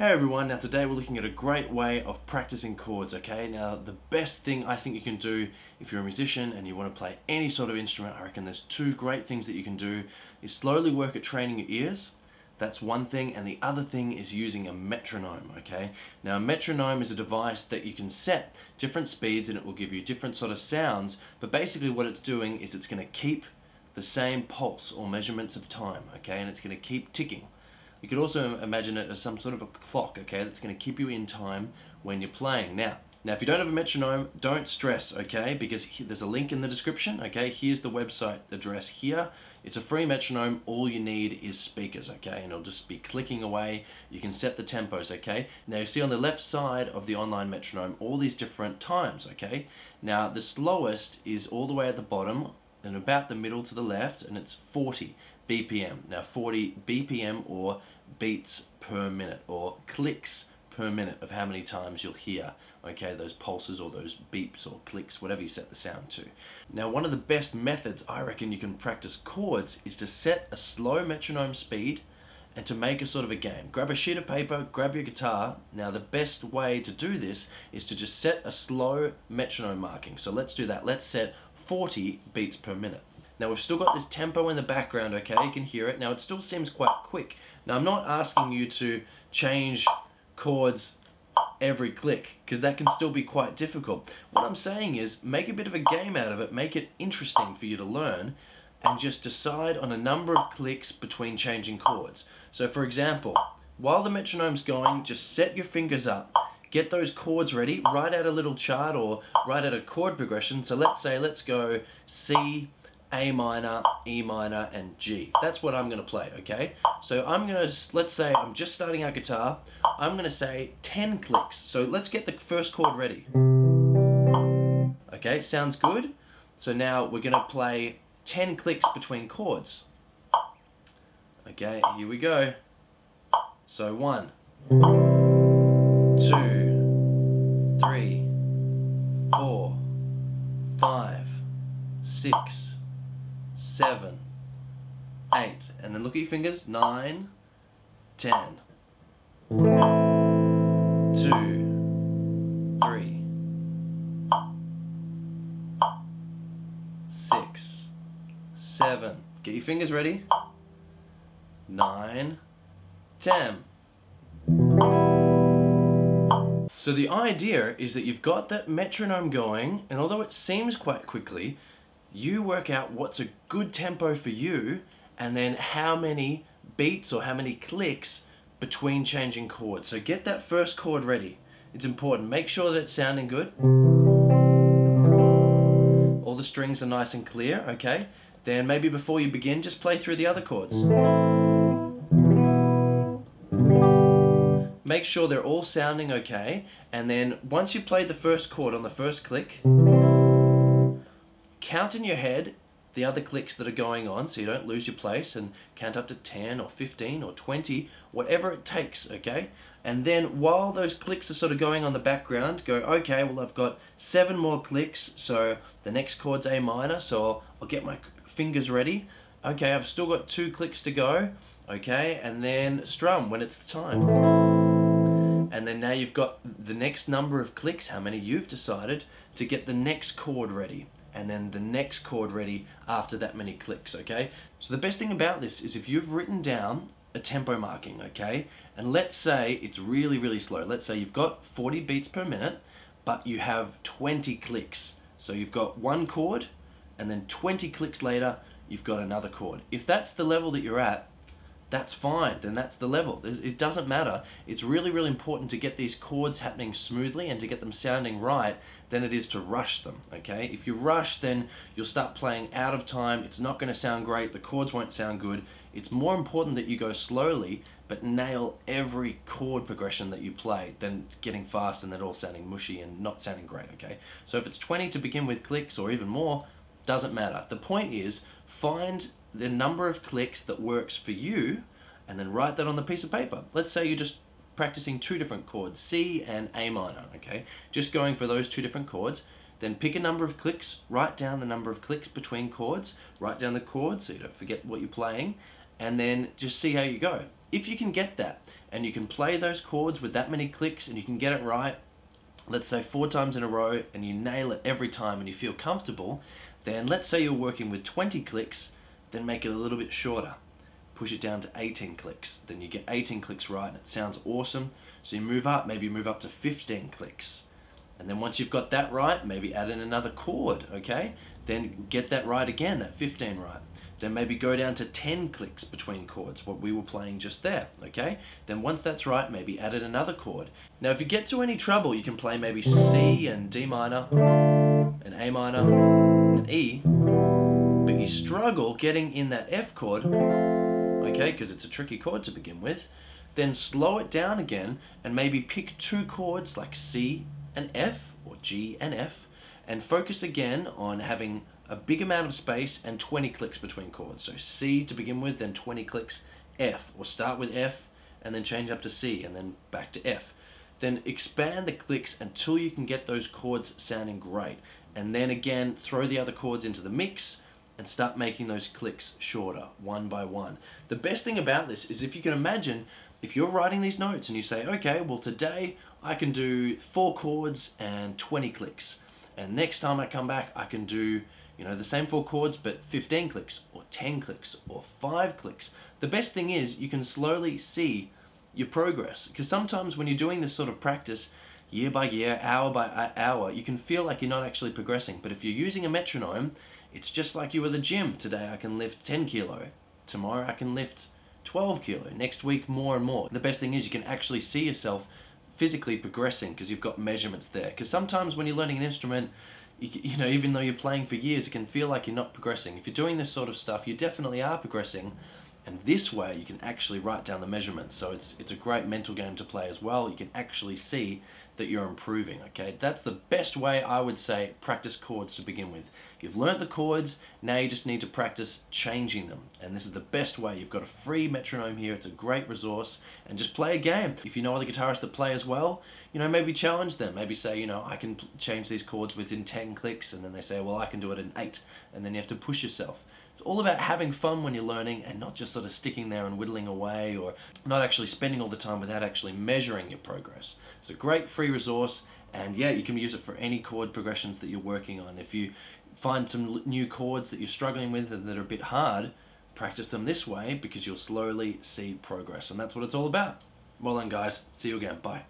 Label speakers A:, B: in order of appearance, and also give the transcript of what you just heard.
A: Hey everyone, now today we're looking at a great way of practicing chords, okay? Now the best thing I think you can do if you're a musician and you want to play any sort of instrument, I reckon there's two great things that you can do is slowly work at training your ears. That's one thing, and the other thing is using a metronome, okay? Now a metronome is a device that you can set different speeds and it will give you different sort of sounds, but basically what it's doing is it's going to keep the same pulse or measurements of time, okay? And it's going to keep ticking. You could also imagine it as some sort of a clock, okay, that's going to keep you in time when you're playing. Now if you don't have a metronome, don't stress, okay, because there's a link in the description, okay. Here's the website address here. It's a free metronome. All you need is speakers, okay, and it'll just be clicking away. You can set the tempos, okay. Now you see on the left side of the online metronome all these different times, okay. Now the slowest is all the way at the bottom and about the middle to the left, and it's 40 BPM. Now 40 BPM, or beats per minute, or clicks per minute of how many times you'll hear, okay, those pulses or those beeps or clicks, whatever you set the sound to. Now one of the best methods I reckon you can practice chords is to set a slow metronome speed and to make a sort of a game. Grab a sheet of paper, grab your guitar. Now the best way to do this is to just set a slow metronome marking. So let's do that. Let's set 40 beats per minute. Now we've still got this tempo in the background, okay, you can hear it. Now it still seems quite quick. Now I'm not asking you to change chords every click, because that can still be quite difficult. What I'm saying is make a bit of a game out of it, make it interesting for you to learn, and just decide on a number of clicks between changing chords. So for example, while the metronome's going, just set your fingers up, get those chords ready, write out a little chart or write out a chord progression. So let's go C, A minor, E minor, and G. That's what I'm going to play, okay? So let's say I'm just starting our guitar. I'm going to say 10 clicks. So let's get the first chord ready. Okay, sounds good. So now we're going to play 10 clicks between chords. Okay, here we go. So 1, 2, 3, 4, 5, 6, 7, 8, and then look at your fingers, 9, 10, 2, 3, 6, 7, get your fingers ready, 9, 10. So the idea is that you've got that metronome going, and although it seems quite quickly, you work out what's a good tempo for you, and then how many beats or how many clicks between changing chords. So get that first chord ready. It's important. Make sure that it's sounding good. All the strings are nice and clear, okay? Then maybe before you begin, just play through the other chords. Make sure they're all sounding okay, and then once you play the first chord on the first click, count in your head the other clicks that are going on so you don't lose your place, and count up to 10 or 15 or 20, whatever it takes, okay? And then while those clicks are sort of going on the background, go, okay, well I've got 7 more clicks, so the next chord's A minor, so I'll get my fingers ready. Okay, I've still got 2 clicks to go, okay, and then strum when it's the time. And then now you've got the next number of clicks, how many you've decided, to get the next chord ready, and then the next chord ready after that many clicks, okay? So the best thing about this is if you've written down a tempo marking, okay, and let's say it's really, really slow. Let's say you've got 40 beats per minute, but you have 20 clicks. So you've got one chord, and then 20 clicks later, you've got another chord. If that's the level that you're at, that's fine, then that's the level. It doesn't matter. It's really, really important to get these chords happening smoothly and to get them sounding right than it is to rush them, okay? If you rush, then you'll start playing out of time. It's not going to sound great. The chords won't sound good. It's more important that you go slowly but nail every chord progression that you play than getting fast and then all sounding mushy and not sounding great, okay? So if it's 20 to begin with clicks or even more, doesn't matter. The point is, find the number of clicks that works for you and then write that on the piece of paper. Let's say you're just practicing 2 different chords, C and A minor, okay? Just going for those 2 different chords. Then pick a number of clicks, write down the number of clicks between chords, write down the chords so you don't forget what you're playing, and then just see how you go. if you can get that, and you can play those chords with that many clicks, and you can get it right, let's say 4 times in a row, and you nail it every time and you feel comfortable, then let's say you're working with 20 clicks, then make it a little bit shorter. Push it down to 18 clicks. Then you get 18 clicks right and it sounds awesome. So you move up, maybe move up to 15 clicks. And then once you've got that right, maybe add in another chord, okay? Then get that right again, that 15 right. Then maybe go down to 10 clicks between chords, what we were playing just there, okay? Then once that's right, maybe add in another chord. Now if you get to any trouble, you can play maybe C and D minor, and A minor, and E, but you struggle getting in that F chord, okay, because it's a tricky chord to begin with, then slow it down again and maybe pick 2 chords like C and F, or G and F, and focus again on having a big amount of space and 20 clicks between chords. So C to begin with, then 20 clicks, F, or start with F and then change up to C and then back to F. Then expand the clicks until you can get those chords sounding great. And then again, throw the other chords into the mix and start making those clicks shorter, one by one. The best thing about this is, if you can imagine, if you're writing these notes and you say, okay, well today I can do 4 chords and 20 clicks. And next time I come back, I can do, you know, the same 4 chords, but 15 clicks, or 10 clicks, or 5 clicks. The best thing is you can slowly see your progress. Because sometimes when you're doing this sort of practice, year by year, hour by hour, you can feel like you're not actually progressing. But if you're using a metronome, it's just like you at the gym. Today I can lift 10 kilo. Tomorrow I can lift 12 kilo. Next week more and more. The best thing is you can actually see yourself physically progressing because you've got measurements there. Because sometimes when you're learning an instrument, you know, even though you're playing for years, it can feel like you're not progressing. If you're doing this sort of stuff, you definitely are progressing. And this way you can actually write down the measurements. So it's a great mental game to play as well. You can actually see that you're improving, okay? That's the best way, I would say, practice chords to begin with. You've learnt the chords, now you just need to practice changing them. And this is the best way. You've got a free metronome here, it's a great resource, and just play a game. If you know other guitarists that play as well, you know, maybe challenge them. Maybe say, you know, I can change these chords within 10 clicks, and then they say, well, I can do it in 8. And then you have to push yourself. It's all about having fun when you're learning and not just sort of sticking there and whittling away, or not actually spending all the time without actually measuring your progress. It's a great free resource, and yeah, you can use it for any chord progressions that you're working on. If you find some new chords that you're struggling with that are a bit hard, practice them this way because you'll slowly see progress, and that's what it's all about. Well done guys, see you again, bye.